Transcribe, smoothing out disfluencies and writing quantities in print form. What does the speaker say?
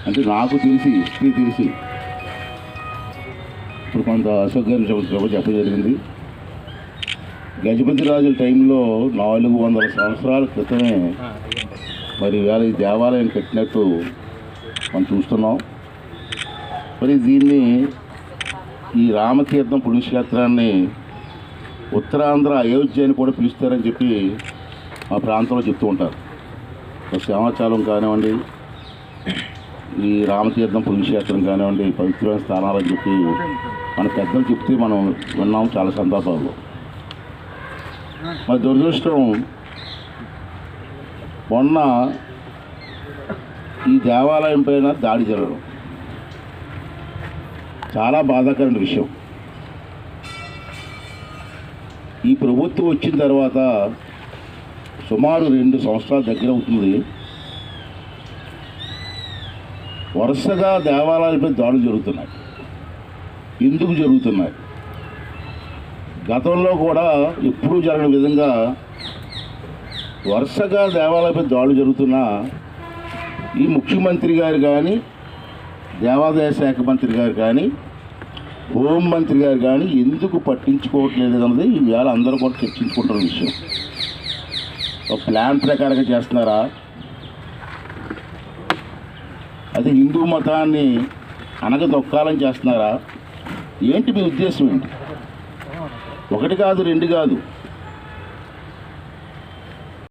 అంటే నాకు తెలిసి హిస్టరీ తెలిసి ఇప్పుడు కొంత అశోక్ గారి చెప్పడం జరిగింది. గజపతి రాజుల టైంలో 400 సంవత్సరాల క్రితమే మరి ఇవాళ ఈ దేవాలయం కట్టినట్టు మనం చూస్తున్నాం. మరి దీన్ని ఈ రామతీర్థం పుణ్యక్షేత్రాన్ని ఉత్తరాంధ్ర అయోధ్య అని కూడా పిలుస్తారని చెప్పి మా ప్రాంతంలో చెప్తూ ఉంటారు. సింహాచలం కానివ్వండి, ఈ రామతీర్థం పుణ్యక్షేత్రం కానివ్వండి, పవిత్రమైన స్థానాలని చెప్పి మన పెద్దలు చెప్తే మనం విన్నాం చాలా సందర్భాల్లో. మరి దురదృష్టం మొన్న ఈ దేవాలయం పైన దాడి జరగడం చాలా బాధాకరమైన విషయం. ఈ ప్రభుత్వం వచ్చిన తర్వాత సుమారు 2 సంవత్సరాల దగ్గర అవుతుంది. వరుసగా దేవాలయాలపై దాడులు జరుగుతున్నాయి. ఎందుకు జరుగుతున్నాయి? గతంలో కూడా ఎప్పుడూ జరగని విధంగా వరుసగా దేవాలయాలపై దాడులు జరుగుతున్నా ఈ ముఖ్యమంత్రి గారు కానీ, దేవాదాయ శాఖ మంత్రి గారు కానీ, హోంమంత్రి గారు కానీ ఎందుకు పట్టించుకోవట్లేదు అన్నది ఈవేళ అందరూ కూడా చర్చించుకుంటున్న విషయం. ఒక ప్లాన్ ప్రకారంగా చేస్తున్నారా? అది హిందూ మతాన్ని అనగదొక్కాలని చేస్తున్నారా? ఏంటి మీ ఉద్దేశం ఏంటి? 1 కాదు 2 కాదు,